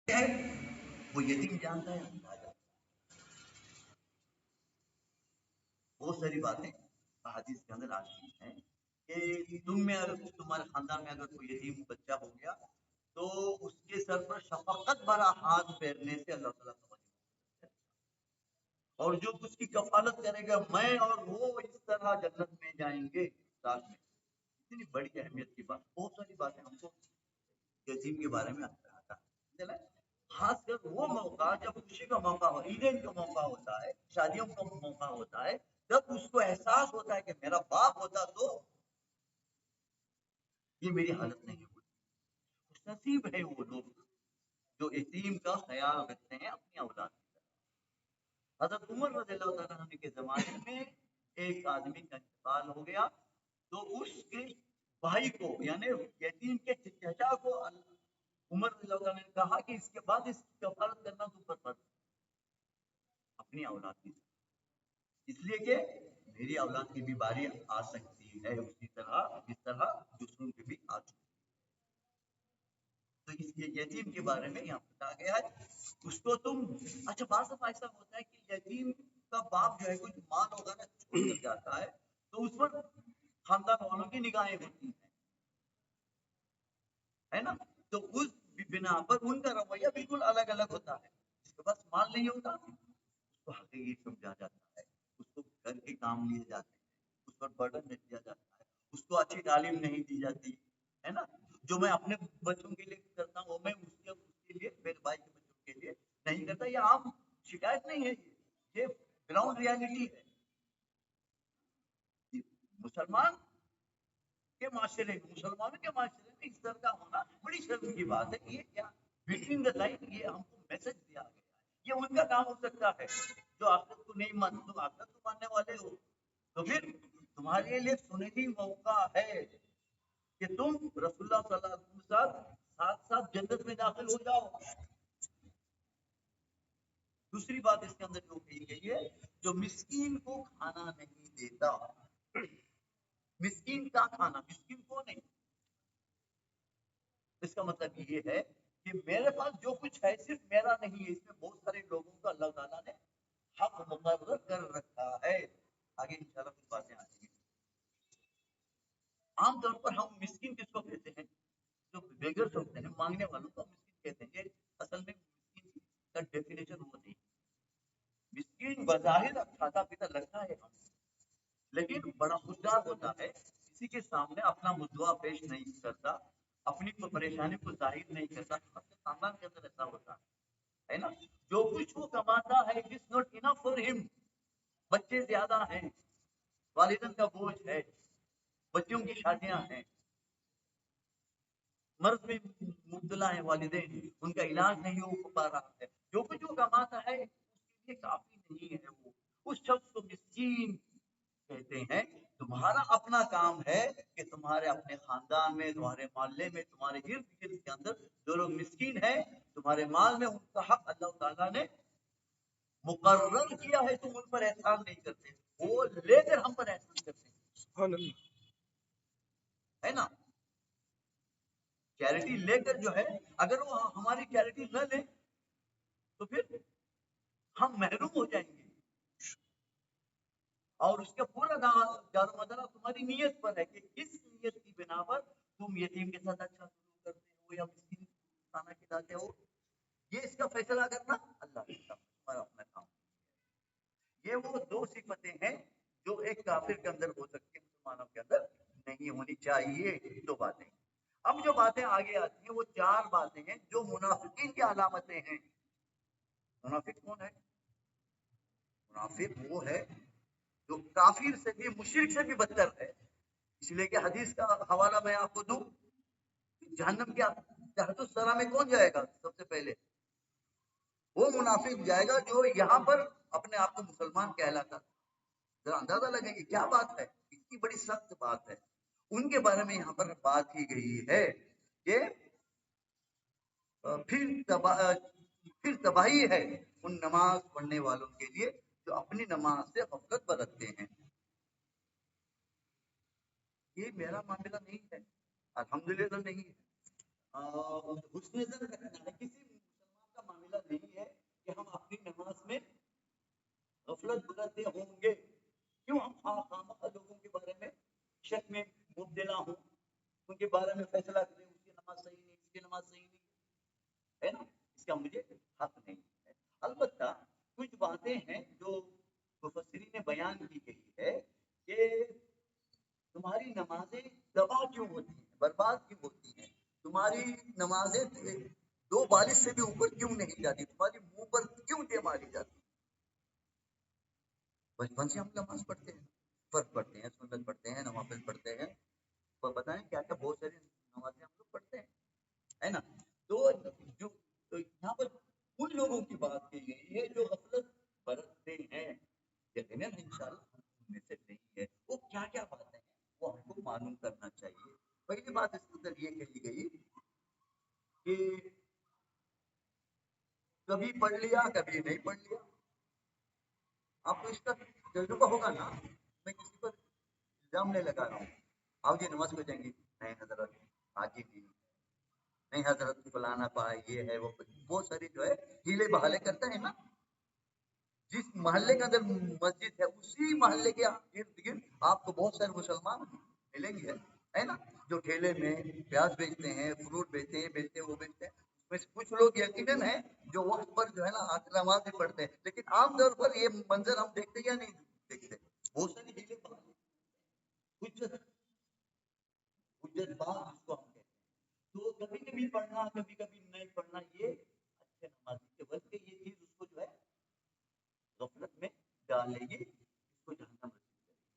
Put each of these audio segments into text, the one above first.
ہے وہ یتیم جانتا ہے اللہ جانتا ہے۔ بہت ساری باتیں حدیث کے اندر آتی ہیں کہ تم میں اگر تمہارے خاندان میں اگر کوئی یتیم بچہ ہو گیا تو اس کے سر پر شفقت بھرا ہاتھ پھیرنے سے اللہ تعالیٰ سمجھ، اور جو اس کی کفالت کرے گا میں اور وہ اس طرح جنت میں جائیں گے ساتھ میں۔ اتنی بڑی اہمیت کی بات، بہت ساری باتیں ہم کو یتیم کے بارے میں آتا ہے، خاص کر وہ موقع جب خوشی کا موقع ہو، عیدین کا موقع ہوتا ہے، شادیوں کا موقع ہوتا ہے، جب اس کو احساس ہوتا ہے کہ میرا باپ ہوتا تو یہ میری حالت نہیں ہوتی۔ خوش نصیب ہے وہ لوگ جو یتیم کا خیال رکھتے ہیں اپنی اولاد کی طرح۔ حضرت عمر رضی اللہ تعالیٰ عنہ کے زمانے میں ایک آدمی کا انتقال ہو گیا تو اس کے بھائی کو یعنی یتیم کے چچا کو عمر رضی اللہ تعالیٰ نے کہا کہ اس کے بعد اس کی کفالت کرنا تو پر فرض اپنی اولاد کی، اس لیے کہ میری اولاد کی بھی باری آ سکتی ہے اسی طرح جس طرح دوسروں کی بھی آ چکی۔ تو اس یتیم کے بارے میں یہاں بتایا گیا ہے اس کو تم، اچھا بعض دفعہ ایسا ہوتا ہے کہ یتیم کا باپ جو ہے کچھ مال وغیرہ چھوڑ کر جاتا ہے تو اس پر خاندان والوں کی نگاہیں ہوتی ہیں، ہے نا، تو اس بنا پر ان کا رویہ بالکل الگ الگ ہوتا ہے۔ اس کے پاس مال نہیں ہوتا اس کو حقیقی سمجھا جاتا ہے، اس کو گھر کے کام لیے جاتے ہیں، اس پر برڈن نہیں دیا جاتا ہے، اس کو اچھی تعلیم نہیں دی جاتی ہے نا، جو میں اپنے بچوں کے لیے کرتا ہوں وہ میں اس کے لیے میرے بھائی کے بچوں کے لیے نہیں کرتا۔ یہ عام شکایت نہیں ہے، یہ گراؤنڈ ریالٹی ہے۔ مسلمان کے معاشرے میں، مسلمانوں کے معاشرے میں اس طرح کا ہونا بڑی شرم کی بات ہے۔ یہ کیا بٹوین دا لائن یہ ہم کو میسج دیا گیا ہے، یہ ان کا کام ہو سکتا ہے جو آخرت کو نہیں مانتے، تم آخرت کو ماننے والے ہو تو پھر تمہارے لیے سنہری موقع ہے کہ تم رسول اللہ صلی اللہ علیہ وسلم کے ساتھ ساتھ جنت میں داخل ہو جاؤ۔ دوسری بات اس کے اندر جو کہی گئی ہے، جو مسکین کو کھانا نہیں دیتا، مسکین کا کھانا، مسکین کو نہیں، اس کا مطلب یہ ہے کہ میرے پاس جو کچھ ہے صرف میرا نہیں ہے، اس میں بہت سارے لوگوں کا اللہ تعالیٰ نے حق مقرر کر رکھا ہے۔ آگے انشاءاللہ کچھ باتیں آتی ہیں۔ عام طور پر ہم مسکین کس کو کہتے ہیں؟ جو بیگرز ہوتے ہیں، مانگنے والوں کو مسکین کہتے ہیں۔ یہ اصل میں مسکین کا ڈیفینیشن وہ نہیں۔ مسکین بظاہر کھاتا پیتا لگتا ہے ہم، لیکن بڑا خوددار ہوتا ہے، کسی کے سامنے اپنا مدعا پیش نہیں کرتا، اپنی پریشانی کو ظاہر نہیں کرتا۔ اپنے خاندان کے اندر ایسا ہوتا ہے نا، جو کچھ وہ کماتا ہے it is not enough for ہم، بچے زیادہ ہیں، والدین کا بوجھ ہے، بچوں کی شادیاں ہیں، مرض میں مبتلا ہے والدین، ان کا علاج نہیں ہو پا رہا ہے، جو کچھ وہ کماتا ہے اس کے لیے کافی نہیں ہے، وہ اس شخص کو مسکین کہتے ہیں۔ تمہارا اپنا کام ہے کہ تمہارے اپنے خاندان میں، تمہارے محلے میں، تمہارے ارد گرد کے اندر جو لوگ مسکین ہیں، تمہارے مال میں ان کا حق اللہ تعالیٰ نے مقرر کیا ہے، تم ان پر احسان نہیں کرتے، وہ لے کر ہم پر احسان کرتے ہیں، ہے نا۔ چیریٹی لے کر جو ہے، اگر وہ ہماری چیریٹی نہ لے تو پھر ہم محروم ہو جائیں گے، اور اس کا پورا دار و مدار تمہاری نیت پر ہے کہ کس نیت کی بنا پر تم یتیم کے ساتھ اچھا سلوک کرتے ہو یا مسکین کھانا کھلاتے ہو۔ یہ اس کا فیصلہ کرنا اللہ کا تمہارا اپنا کام۔ یہ وہ دو صفتیں ہیں جو ایک کافر کے اندر ہو سکتی ہیں، مسلمانوں کے اندر نہیں ہونی چاہیے۔ دو باتیں، اب جو باتیں آگے آتی ہیں وہ چار باتیں ہیں جو منافقین کی علامتیں ہیں۔ منافق کون ہے؟ منافق وہ ہے جو کافر سے بھی، مشرک سے بھی بدتر ہے، اس لیے کہ حدیث کا حوالہ میں آپ کو دوں، جہنم کے تحت الثرى میں کون جائے گا سب سے پہلے؟ وہ منافق جائے گا جو یہاں پر اپنے آپ کو مسلمان کہلاتا۔ ذرا اندازہ لگیں گے کیا بات ہے، اتنی بڑی سخت بات ہے۔ ان کے بارے میں یہاں پر بات کی گئی ہے کہ پھر تباہی ہے ان نماز پڑھنے والوں کے لیے جو اپنی نماز سے غفلت برتتے ہیں۔ یہ میرا معاملہ نہیں ہے، الحمدللہ نہیں ہے۔ حسن نظر رکھنا ہے کسی مسلمان गफलत बरतते होंगे, क्यों हम खामखा लोगों के बारे में शक में मुब्तला हूँ, उनके बारे में फैसला करें उसकी नमाज सही नहीं, उसकी नमाज सही नहीं है ना, इसका मुझे हक नहीं है। अलबत्ता कुछ बातें हैं जो मुफस्सिरीन ने बयान की गई है कि तुम्हारी नमाजें तबाह क्यों होती हैं, बर्बाद क्यों होती हैं, तुम्हारी नमाजें 2 बारिश से भी ऊपर क्यों नहीं जाती, तुम्हारी मुंह पर क्यों दे मारी जाती। बचपन से हम नमाज पढ़ते हैं, फर्ज पढ़ते हैं, सुन्नत पढ़ते हैं, नवाफिल पढ़ते हैं, पर पता है क्या क्या बहुत सारी नमाजें हम लोग पढ़ते हैं, है ना। तो जो तो यहाँ पर उन लोगों की बात की गई है जो गफलत बरतते हैं, यकीनन इंशाअल्लाह उनमें से नहीं है। वो क्या क्या बातें हैं वो हमको मालूम करना चाहिए। पहली बात इसके अंदर ये कही गई कि कभी पढ़ लिया कभी नहीं पढ़ लिया। आपको इसका तजुर्बा होगा ना, मैं किसी पर इल्जाम नहीं लगा रहा हूँ, आप जी नमाज पढ़ेंगे, नहीं हजरत आज ही नहीं, नहीं हजरत फलाना पाए ये है वो, बहुत सारी जो है हीले बहाले करता है ना। जिस मोहल्ले के अंदर मस्जिद है उसी मोहल्ले के इर्द गिर्द आपको बहुत सारे मुसलमान मिलेंगे, है ना, जो ठेले में प्याज बेचते हैं, फ्रूट बेचते हैं, वो बेचते हैं। उसमें से कुछ लोग यकीनन है जो वक्त पर जो है ना नमाज भी पढ़ते हैं, लेकिन आमतौर पर ये मंजर हम देखते या नहीं देखते, बहुत सारी हीले बहाले, हुज्जत हुज्जतबाज जिसको हम कहते हैं। तो कभी कभी पढ़ना कभी कभी नहीं पढ़ना ये अच्छे नमाजी के बल्कि ये चीज उसको जो है गफलत में डालेगी, इसको जहन्नम नसीब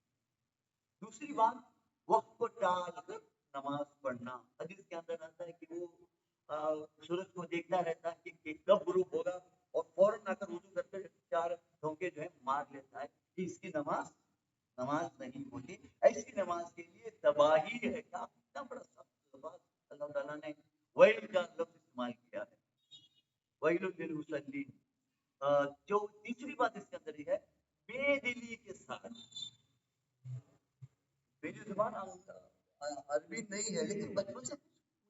करेगी। दूसरी बात, वक्त को टाल कर नमाज पढ़ना। हदीस के अंदर आता है कि वो सूरज को देखता रहता है कि कब गुरूब होगा और फौरन आकर वुजू करके 4 धोखे जो है मार लेता है कि इसकी नमाज नहीं होती। ऐसी नमाज के लिए तबाही है। क्या कितना बड़ा सख्त लफ्ज अल्लाह ताला ने वैल का लफ्ज इस्तेमाल किया है, वैलुल लिल मुसल्लीन। जो तीसरी बात इसके अंदर है, बेदिली के साथ, मेरी जुबान अरबी नहीं है लेकिन बचपन से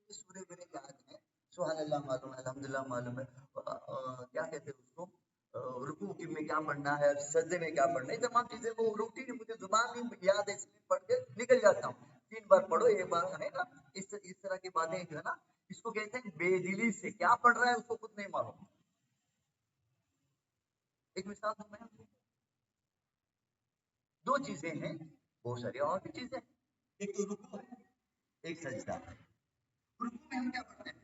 सूर्य मेरे याद है, सुभान अल्लाह मालूम है, अल्हम्दुलिल्लाह मालूम है, क्या कहते हैं उसको, रुकू की में क्या पढ़ना है, सजदे में क्या पढ़ना है, तमाम चीजें वो रूटीन मुझे जुबान नहीं याद है, इसलिए पढ़ के निकल जाता हूँ। 3 बार पढ़ो, एक बार है ना, इस तरह की बातें जो है ना, इसको कहते हैं बेदिली से। क्या पढ़ रहा है उसको खुद नहीं मालूम। एक मिसाल तो मैं 2 चीजें हैं, बहुत सारी और भी चीजें, एक तो रुकू है, एक सजदा है। रुकू में हम क्या पढ़ते हैं,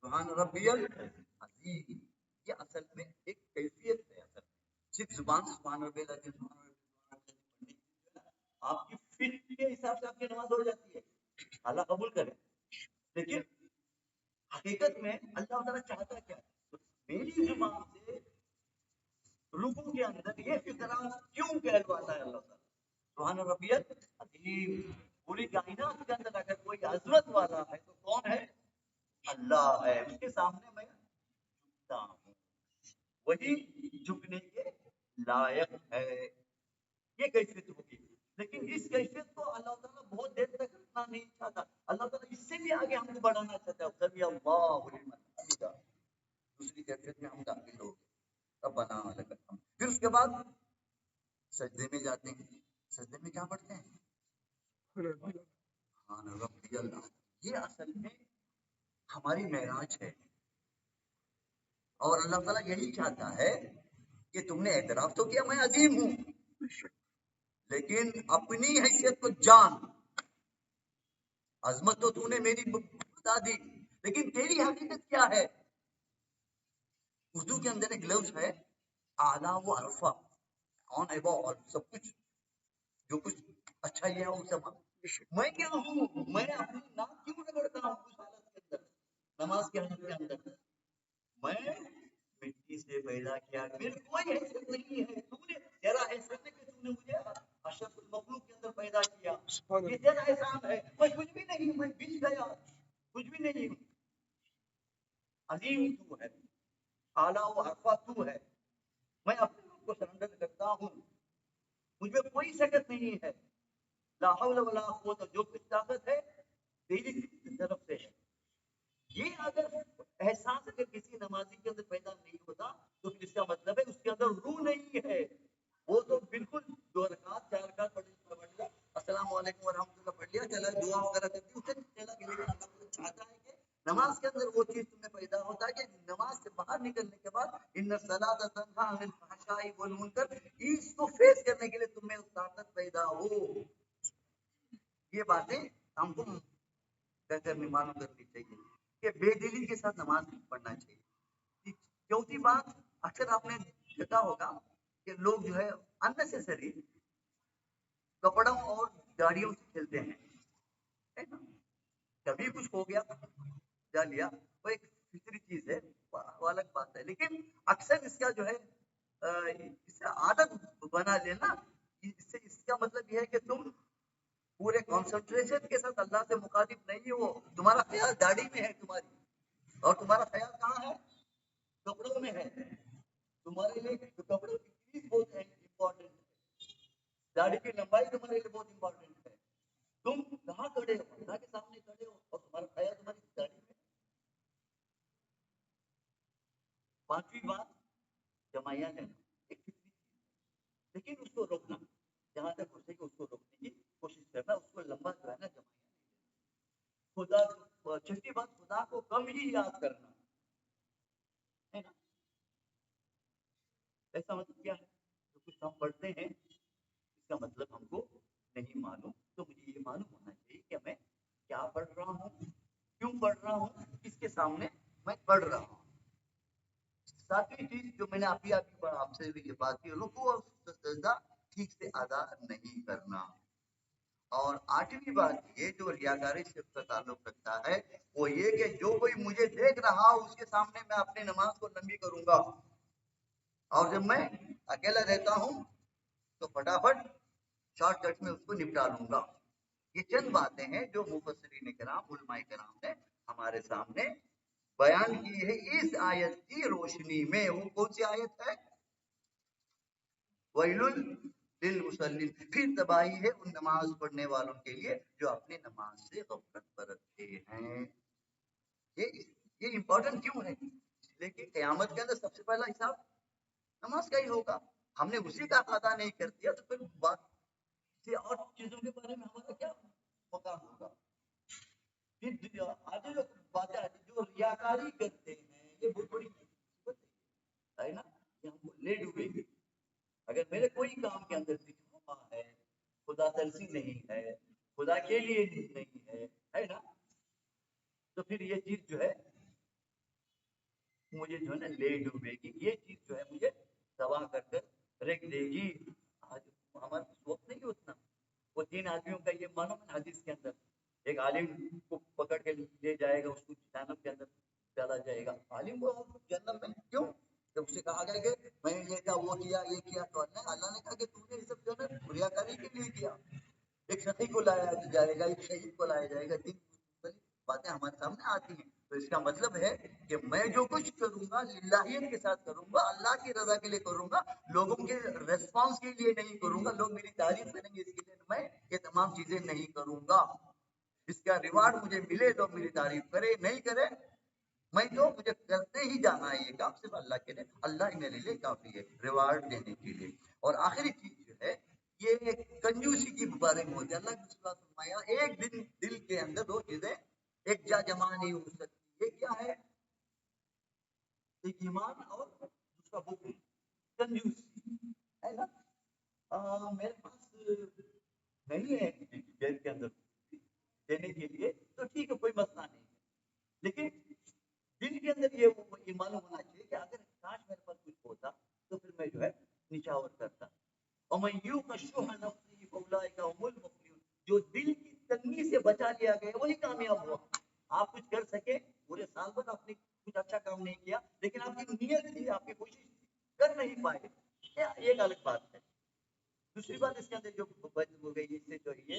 सुभान रब्बियल अज़ीम, ये असल में एक कैफियत है। असल में सिर्फ जुबान से सुभान रब्बियल अज़ीम पढ़ने आपकी फिट के हिसाब से आपकी नमाज हो जाती है, अल्लाह कबूल करे। लेकिन हकीकत में अल्लाह ताला चाहता क्या है, मेरी जुबान से रुकू के अंदर ये फिक्रा क्यों कहलवाता है अल्लाह ताला, सुभान रब्बियल अज़ीम। पूरी कायनात के अंदर अगर कोई अजमत वाला है तो कौन है, अल्लाह है। उसके सामने मैं झुकता हूँ, वही झुकने के लायक है। ये कैफियत होगी, लेकिन इस कैफियत को अल्लाह ताला बहुत देर तक रखना नहीं चाहता। अल्लाह ताला इससे भी आगे हमको बढ़ाना चाहता है। समी अल्लाहु लिमन हमिदा, दूसरी कैफियत में हम दाखिल हो गए, अब बना लगा हम। फिर उसके बाद सजदे में जाते हैं। सजदे में क्या पढ़ते हैं, सुभान रब्बियल अज़ीम। ये असल में हमारी मेराज है, और अल्लाह ताला यही चाहता है कि तुमने एतराफ तो किया मैं अजीम हूँ, लेकिन अपनी हैसियत को जान। अजमत तो तूने मेरी बता दी, लेकिन तेरी हकीकत क्या है। उर्दू के अंदर एक लफ्ज है आला व अरफा, ऑन अबव, और सब कुछ जो कुछ अच्छा ही है वो सब। मैं क्या हूँ, मैं अपनी नाम क्यों रगड़ता हूँ उस हालत के अंदर, नमाज के हालत के अंदर। मैं मिट्टी से पैदा किया, मेरी कोई हैसियत नहीं है, तूने तेरा एहसान है कि तूने मुझे अशरफुल मखलूक के अंदर पैदा किया, ये तेरा एहसान है। मैं कुछ भी नहीं, मैं बिछ गया, कुछ भी नहीं हूँ। अजीम तू है, आला व अरफा तू है, मैं अपने आप को सरेंडर करता हूँ, मुझे कोई शकत नहीं है। ला हौला वला कुव्वता, जो कुछ ताकत है तेरी तरफ से है। ये अगर एहसास अगर किसी नमाजी के अंदर पैदा नहीं होता तो फिर इसका मतलब है उसके अंदर रूह नहीं है, क्या होता है कि नमाज से बाहर निकलने के बाद इन्न सलात तन्हा अनिल फहशाई वल मुनकर, इसको फेस करने के लिए तुम्हें ताकत पैदा हो। ये बातें हमको कहकर मालूम करनी चाहिए कि बेदिली के साथ नमाज पढ़ना चाहिए। चौथी बात, अक्सर आपने देखा होगा कि लोग जो है अननेसेसरी कपड़ों और गाड़ियों से खेलते हैं, है ना? कभी कुछ हो गया जा लिया, वो एक फितरी चीज है, वो अलग बात है। लेकिन अक्सर इसका जो है इसका आदत बना लेना, इससे इसका मतलब यह है कि तुम पूरे कंसंट्रेशन के साथ अल्लाह से मुखातिब नहीं हो। तुम्हारा ख्याल दाढ़ी में है तुम्हारी, और तुम्हारा ख्याल कहाँ है? कपड़ों में है। तुम्हारे लिए कपड़ों की चीज बहुत इम्पोर्टेंट है, दाढ़ी की लंबाई तुम्हारे लिए बहुत इम्पोर्टेंट है। तुम कहाँ खड़े हो? अल्लाह के सामने खड़े हो और तुम्हारा ख्याल तुम्हारी दाढ़ी में। पांचवी बात, जमाया लेना एक फितरी चीज है, लेकिन उसको रोकना, जहां तक हो सके उसको रोकने की कोशिश करना, उसको लंबा जो है ना जमाया। खुदा, छठी बात, खुदा को कम ही याद करना, है ना? ऐसा मतलब क्या है? जो कुछ हम पढ़ते हैं इसका मतलब हमको नहीं मालूम, तो मुझे ये मालूम होना चाहिए कि मैं क्या पढ़ रहा हूँ, क्यों पढ़ रहा हूँ, किसके सामने मैं पढ़ रहा हूँ। सातवीं चीज जो मैंने अभी आपसे भी ये बात की, रुकू और सजदा ठीक से अदा नहीं करना। और आठवीं बात ये जो रियाकारी से ताल्लुक रखता है वो ये कि जो कोई मुझे देख रहा हो उसके सामने मैं अपनी नमाज को लंबी करूंगा, और जब मैं अकेला रहता हूँ तो फटाफट शॉर्टकट में उसको निपटा लूंगा। ये चंद बातें हैं जो मुफस्सिरीन किराम, उलमाए किराम ने हमारे सामने बयान की है इस आयत की रोशनी में। वो कौन सी आयत है? वैलुल लिल मुसल्लिन, फिर तबाही है उन नमाज पढ़ने वालों के लिए जो अपनी नमाज से गफलत बरतते हैं। ये ये इंपॉर्टेंट क्यों है? इसलिए कि क़यामत के अंदर सबसे पहला हिसाब नमाज का ही होगा। हमने उसी का अदा नहीं कर दिया तो फिर बात से और चीजों के बारे में हमारा क्या मकान होगा? फिर आगे जो बातें आती, जो रियाकारी करते हैं, ये बहुत बड़ी मुसीबत है ना? ये हमको ले डूबेगी। अगर मेरे कोई काम के अंदर दिखावा है, खुदा तलसी नहीं है, खुदा के लिए नहीं है ना, तो फिर ये चीज जो है मुझे जो है ना ले डूबेगी। ये चीज जो है मुझे तबाह कर रख देगी। आज हमारे वक्त नहीं उतना। वो 3 आदमियों का ये मालूम है हदीस के अंदर, एक आलिम को पकड़ के ले जाएगा, उसको जहन्नम के अंदर डाला जाएगा। आलिम को जहन्नम में क्यों? जब उससे कहा गया कि मैंने ये किया, वो किया, ये किया, तो अल्लाह ने कहा कि तूने ये सब जो है रियाकारी के लिए किया। एक सखी को लाया जाएगा, एक शहीद को लाया जाएगा, 3 बातें हमारे सामने आती हैं। तो इसका मतलब है कि मैं जो कुछ करूंगा लिल्लाहियत के साथ करूंगा, अल्लाह की रजा के लिए करूंगा, लोगों के रेस्पॉन्स के लिए नहीं करूंगा, लोग मेरी तारीफ करेंगे इसके लिए मैं ये तमाम चीजें नहीं करूंगा। इसका रिवार्ड मुझे मिले, लोग मेरी तारीफ करे, नहीं करे, मैं तो मुझे करते ही जाना है ये काम सिर्फ अल्लाह के लिए। अल्लाह ही मेरे लिए काफी है रिवार्ड देने के लिए। और आखिरी चीज जो है ये कंजूसी की बारे में होती है। अल्लाह की फरमाया एक दिन दिल के अंदर 2 चीजें एक जा जमा नहीं हो सकती। ये क्या है? एक ईमान और दूसरा बुखल, कंजूसी, है ना? मेरे पास नहीं है जेल के अंदर देने के लिए, तो ठीक है, कोई मसला नहीं है। लेकिन दिल के अंदर ये मालूम होना चाहिए कि अगर काश मेरे पास कुछ होता तो फिर मैं जो है निछावर करता। और मैं यूं कशुह नफ्सी फौलाइका हुमुल मुफ्लिहून, जो दिल की तंगी से बचा लिया गया वही कामयाब हुआ। आप कुछ कर सके, पूरे साल भर आपने कुछ अच्छा काम नहीं किया, लेकिन आपकी नीयत थी, आपकी कोशिश थी, कर नहीं पाए, एक अलग बात है। दूसरी बात इसके अंदर जो बच हो गई इससे जो ये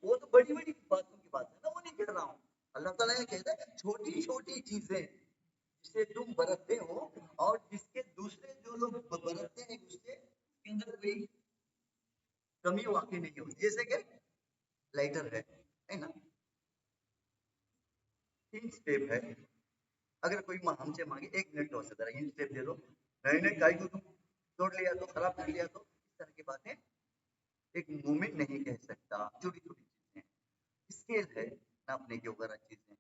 वो तो बड़ी बड़ी बातों की बात है ना, वो नहीं कर रहा हूँ। अल्लाह ताला ये कहता है छोटी छोटी चीजें जिससे तुम बरतते हो और जिसके दूसरे जो लोग बरतते हैं उससे उसके अंदर कोई कमी वाकई नहीं होती। जैसे कि लाइटर है ना, 3 स्टेप है। अगर कोई हमसे मांगे 1 मिनट हो सकता है, 3 स्टेप दे दो, नहीं नहीं गाय को तुम तोड़ लिया तो खराब कर लिया तो, इस तरह की बातें एक मोमेंट नहीं कह सकता। छोटी छोटी चीजें स्केल है नापने की वगैरह चीजें हैं,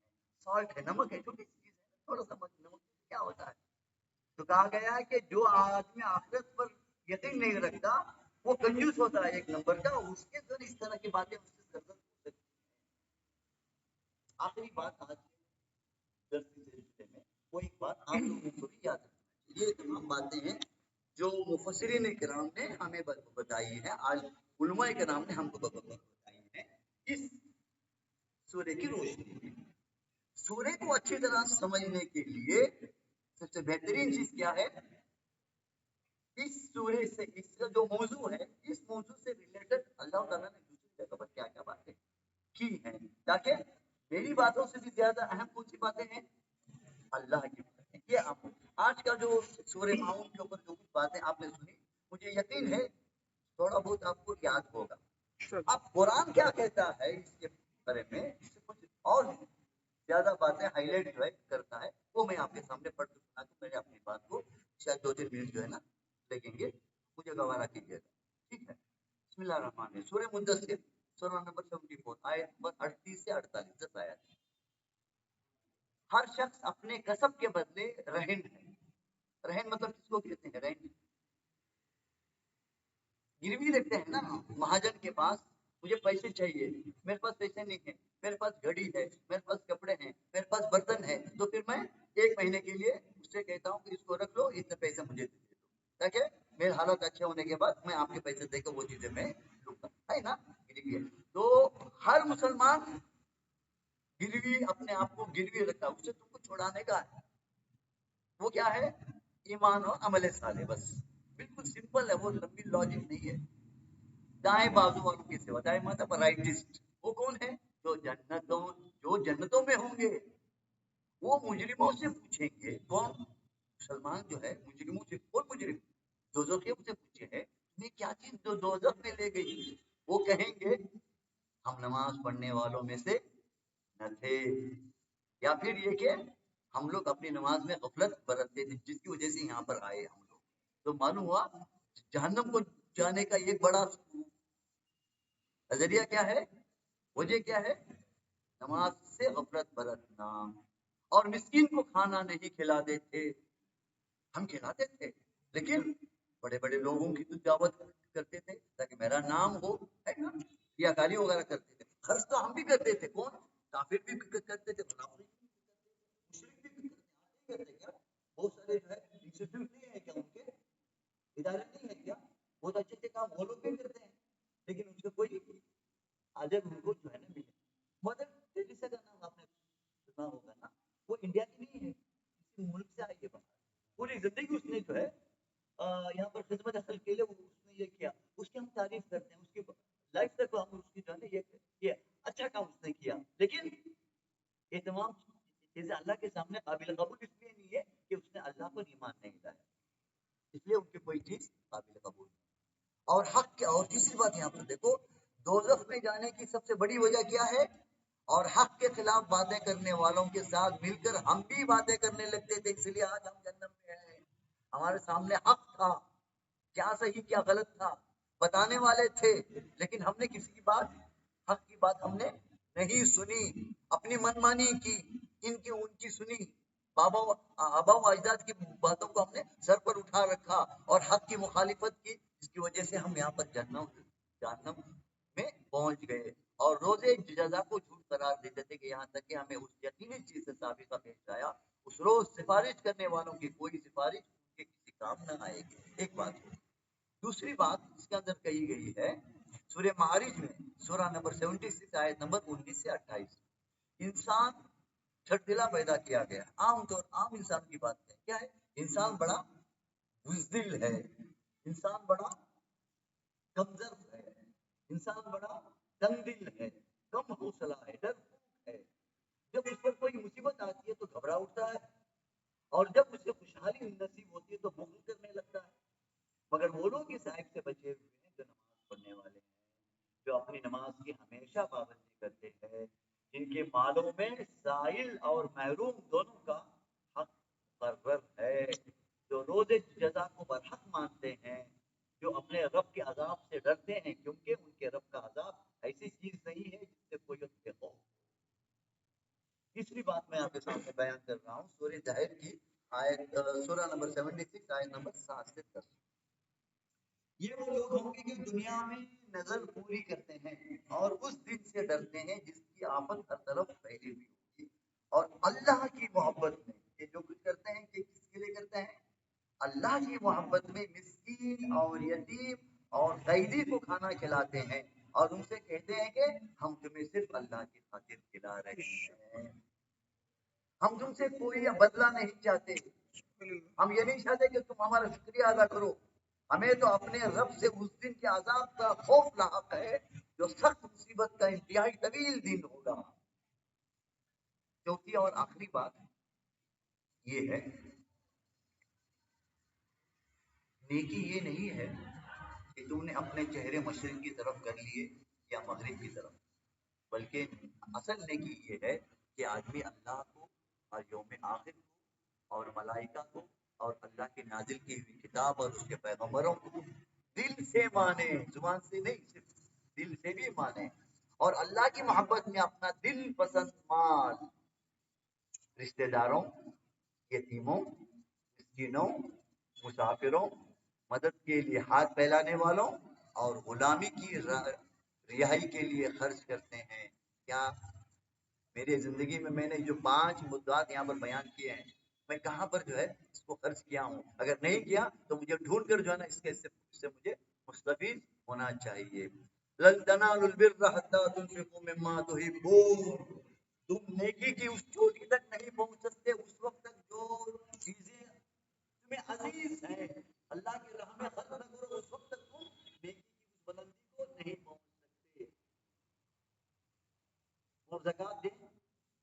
सॉल्ट है, नमक है, छोटी चीज है, थोड़ा समझना क्या होता है। तो कहा गया है कि जो आदमी आखिरत पर यकीन नहीं रखता वो कंजूस होता है एक नंबर का, उसके जो इस तरह की बातें उससे सरदर्द हो सकती हैं। आखिरी बात आज दर्स के सिलसिले में वो एक बात आप लोगों को भी याद रखना चाहिए। ये तमाम बातें हैं जो मुफस्सिरीन किराम ने हमें बताई है, आज उलमा किराम ने हमको बताई है इस सूर्य की रोशनी में। सूर्य को अच्छी तरह समझने के लिए सबसे बेहतरीन चीज क्या है, इस सूर्य से इसका जो मौजू है, इस मौजू से रिलेटेड अल्लाह ताला ने दूसरी जगह पर क्या क्या बातें की हैं, ताकि मेरी बातों से भी ज्यादा अहम कौन सी बातें हैं, अल्लाह की बातें। ये आप आज का जो सूर्य माउन के ऊपर जो कुछ बातें आपने सुनी, मुझे यकीन है थोड़ा बहुत आपको याद होगा। अब कुरान क्या कहता है इसके बारे में, इससे कुछ और ज्यादा बातें हाईलाइट जो है करता है, वो मैं आपके सामने पढ़ के सुना दूं। मैंने अपनी बात को शायद 2-3 मिनट जो है ना लगेंगे, मुझे गवारा कीजिएगा, ठीक है। बिस्मिल्लाहिर्रहमानिर्रहीम। सूरह मुद्दस्सिर सूरह नंबर 74 आयत नंबर 38 से 48 तक आयत। हर शख्स अपने कसब के बदले रहन है। रहन मतलब किसको कहते हैं, रहन गिरवी रखते हैं ना महाजन के पास, मुझे पैसे चाहिए, मेरे पास पैसे नहीं है, मेरे पास घड़ी है, मेरे पास कपड़े हैं, मेरे पास बर्तन है, तो फिर मैं 1 महीने के लिए उससे कहता हूँ कि इसको रख लो, इतने पैसे मुझे दे दो, ताकि मेरे हालत अच्छे होने के बाद मैं आपके पैसे देकर वो चीजें मैं लूंगा, है ना। गिरवी है तो हर मुसलमान गिरवी अपने आप को गिरवी रखता है, उससे तुमको छुड़ाने का है। वो क्या है, ईमान और अमल साले, बस बिल्कुल सिंपल है, वो लंबी लॉजिक नहीं है। दाएं बाजू वालों की सेवा, दाएं मतलब राइटिस्ट, वो कौन है, जो जन्नतों में होंगे। वो मुजरिमों से पूछेंगे, कौन, मुसलमान जो है मुजरिमों से, कौन मुजरिम, दोज़ख से पूछे है तुम्हें क्या चीज जो दोज़ख में ले गई, वो कहेंगे हम नमाज पढ़ने वालों में से न थे, या फिर ये कि हम लोग अपनी नमाज में गफलत बरतते थे जिसकी वजह से यहाँ पर आए हम लोग। तो मालूम हुआ जहन्नम को जाने का एक बड़ा नजरिया क्या है, वजह क्या है, नमाज से गफलत बरतना। और मिस्किन को खाना नहीं खिलाते थे, हम खिलाते थे, लेकिन बड़े बड़े लोगों की तो दावत करते थे ताकि मेरा नाम हो, है ना, रियाकारी वगैरह करते थे। खर्च तो हम भी करते थे, कौन, काफिर भी करते थे, मुशरिक भी करते क्या, बहुत सारे जो है इंस्टीट्यूट नहीं है क्या, उनके इदारे नहीं है क्या, बहुत अच्छे अच्छे काम वो लोग भी करते हैं, लेकिन उनसे कोई अजर उनको जो है ना मिले। मदर टेरेसा का नाम आपने सुना होगा ना, वो इंडिया की नहीं है, किसी मुल्क से आई है बाहर। पूरी जिंदगी उसने जो है यहाँ पर खिदमत हासिल के लिए उसने ये किया, उसकी हम तारीफ करते हैं, उसकी लाइफ तक हम उसकी जो है ना ये अच्छा काम उसने किया, लेकिन ये तमाम चीजें अल्लाह के सामने काबिल कबूल इसलिए नहीं है कि उसने अल्लाह पर ईमान नहीं लाया, इसलिए उनकी कोई चीज काबिल कबूल। और हक क्या, और तीसरी बात यहाँ पर देखो, दोजख में जाने की सबसे बड़ी वजह क्या है, और हक के खिलाफ बातें करने वालों के साथ मिलकर हम भी बातें करने लगते थे, इसलिए आज हम जन्नत में हैं। हमारे सामने हक था, क्या सही क्या गलत था बताने वाले थे, लेकिन हमने किसी की बात, हक की बात हमने नहीं सुनी, अपनी मनमानी की, इनकी उनकी सुनी, बाबा आबा अजदाद की बातों को हमने सर पर उठा रखा और हक की मुखालिफत की, जिसकी वजह से हम यहाँ पर जहन्नम में पहुंच गए और रोजे जजा को झूठ करार देते थे कि यहाँ तक कि हमें उस यकीनी चीज से साबिका पेश आया, उस रोज सिफारिश करने वालों की कोई सिफारिश उनके किसी काम न आएगी। एक बात। दूसरी बात इसके अंदर कही गई है सूर्य मारिज में सूरह नंबर 76 आयत नंबर 19 से 28, इंसान छठदिला पैदा किया गया। आम इंसान की बात है, क्या है, इंसान बड़ा बुज़दिल है, इंसान बड़ा कमजोर है, इंसान बड़ा तंगदिल है, कम हौसला है, डरपोक है। जब उस पर कोई मुसीबत आती है तो घबरा उठता है, और जब उसे खुशहाली नसीब होती है तो बुग़्ज़ करने लगता है। मगर वो लोग इस आयत से बचे हुए हैं जो नमाज पढ़ने वाले हैं, जो अपनी नमाज की हमेशा पाबंदी करते हैं, जिनके मालों में साइल और महरूम दोनों का हक मुकर्रर है, जो रोजे जजा को बरहक मानते हैं, जो अपने रब के अजाब से डरते हैं, क्योंकि उनके रब का अजाब ऐसी चीज नहीं है जिससे कोई उनके खौफ। तीसरी बात मैं आपके सामने बयान कर रहा हूँ सूरह ज़ाहिर की आयत सूरह नंबर 76 आयत नंबर 7 से 10। ये वो लोग होंगे जो दुनिया में नजर पूरी करते हैं और उस दिन से डरते हैं जिसकी आफत हर तरफ फैली हुई होगी, और अल्लाह की मोहब्बत में ये जो कुछ करते हैं कि किसके लिए करते हैं? अल्लाह की मोहब्बत में मिस्कीन और यतीम और कैदी को खाना खिलाते हैं और उनसे कहते हैं कि हम तुम्हें सिर्फ अल्लाह की खातिर खिला रहे हैं, हम तुमसे कोई बदला नहीं चाहते, हम ये नहीं चाहते कि तुम हमारा शुक्रिया अदा करो, हमें तो अपने रब से उस दिन के अजाब का खौफ लाहक है जो सख्त मुसीबत का इंतहाई तवील दिन होगा। चौथी और आखिरी बात ये है, नेकी ये नहीं है कि तुमने अपने चेहरे मशरिक की तरफ कर लिए या मगरिब की तरफ, बल्कि असल नेकी ये है कि आदमी अल्लाह को और यौम आखिर को और मलाइका को और अल्लाह की नाजिल की हुई किताब और उसके पैगंबरों को दिल से माने, जुबान से नहीं, सिर्फ दिल से भी माने, और अल्लाह की मोहब्बत में अपना दिल पसंद माल रिश्तेदारों, यतीमों, मिस्कीनों, मुसाफिरों, मदद के लिए हाथ फैलाने वालों और गुलामी की रिहाई के लिए खर्च करते हैं। क्या मेरी जिंदगी में मैंने जो 5 मुद्दात यहाँ पर बयान किए हैं, मैं कहाँ पर जो है इसको खर्च किया हूँ? अगर नहीं किया तो मुझे ढूंढ कर जो है ना इससे मुझे मुस्तफीद होना चाहिए। लन तनालुल बिर्रा हत्ता तुनफिकू मिम्मा तुहिब्बून, तुम नेकी की उस चोटी तक नहीं पहुंच सकते उस वक्त तक जो चीजें तुम्हें अजीज है, अल्लाह की राह में खर्च न करो उस वक्त तक तुम नेकी की उस बुलंदी को नहीं पहुंच सकते। वो ज़कात दें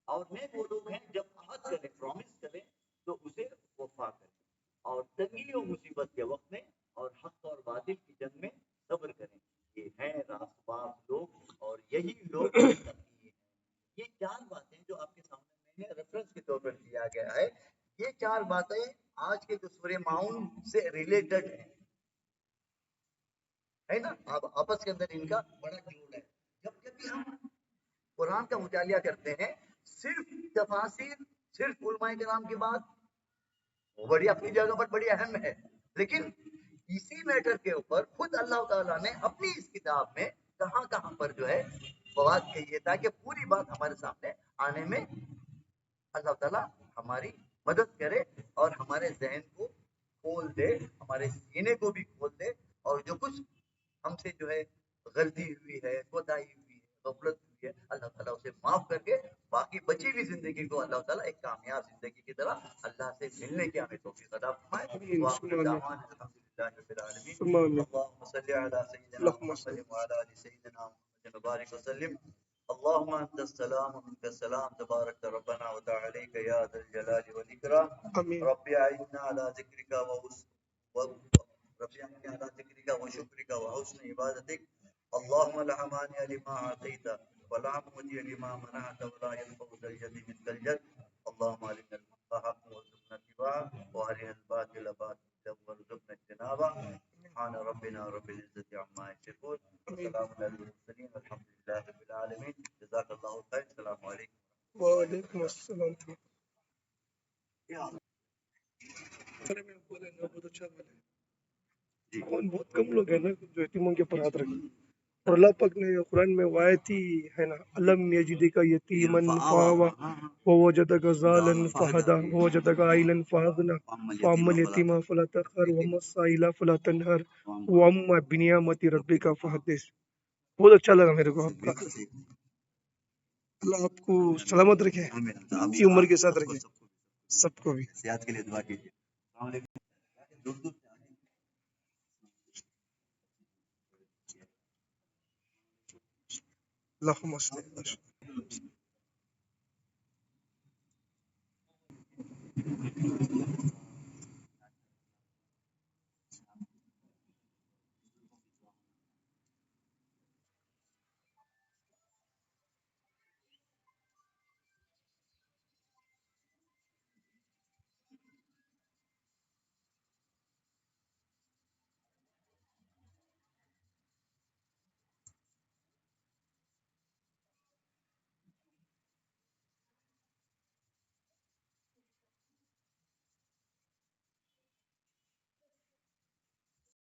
और नेक वो लोग हैं जब अहद करें, प्रॉमिस करें तो उसे वफा करें, और तंगी और मुसीबत के वक्त में और हक और बातिल की जंग में सब्र करें। ये हैं रास्तबाज लोग और यही लोग मुत्तकी हैं। ये 4 बातें जो आपके सामने मैंने रेफरेंस के तौर पर दिया गया है, ये 4 बातें आज के जो सूरह माउन से रिलेटेड है ना, आप आपस के अंदर इनका बड़ा जोड़ है। जब कभी हम कुरान का मुतालिया करते हैं, सिर्फ तफासिर, सिर्फ उलमाए किराम की बात वो बड़ी अपनी जगह पर बड़ी अहम है, लेकिन इसी मैटर के ऊपर खुद अल्लाह ताला ने अपनी इस किताब में कहां कहां पर जो है बात कही है, ताकि पूरी बात हमारे सामने आने में अल्लाह ताला हमारी मदद करे और हमारे जहन को खोल दे, हमारे सीने को भी खोल दे, और जो कुछ हमसे जो है गलती हुई है, कोताही हुई है, गफलत हुई है, अल्लाह ताला उसे माफ करके बाकी बची हुई जिंदगी को अल्लाह ताला एक कामयाब जिंदगी की तरह अल्लाह से मिलने की हमें तौफीक अता फरमाए। वाखिर दावाना अल्हम्दुलिल्लाहि रब्बिल आलमीन। अल्लाहुम्मा सल्लि अला सय्यिदिना मुहम्मद व अला आलि सय्यिदिना मुहम्मद व बारिक व सल्लिम। اللهم انت السلام ومنك السلام تبارك ربنا وتعاليك يا ذا الجلال والاكرام. ربي اعنا على ذكرك ربي اعنا على ذكرك وشكرك وحسن عبادتك. اللهم لا مانع لما اعطيت ولا معطي لما منعت ولا ينفع ذا الجد منك الجد. اللهم ارنا الحق حقا وارزقنا اتباعه وارنا الباطل باطلا وارزقنا اجتنابه. سبحان ربنا رب العزة عما يصفون وسلام على المرسلين والحمد لله رب العالمين. جزاك الله خير. السلام عليكم. وعلیکم السلام. بہت کم لوگ ہیں نا جو یتیموں کے اوپر ہاتھ رکھیں، اور اللہ پاک نے قرآن میں وہ آیت ہی ہے نا، علم یجدک یتیما فآوی ووجدک ضالا فہدی ووجدک عائلا فاغنی فاما الیتیم فلا تقہر واما السائل فلا تنہر واما بنعمت ربک فحدث. بہت اچھا لگا میرے کو آپ کا. اللہ آپ کو سلامت رکھے، لمبی عمر کے ساتھ رکھے، سب کو بھی. صحت کے لیے دعا کیجیے. السلام علیکم. اللہم صل علی سیدنا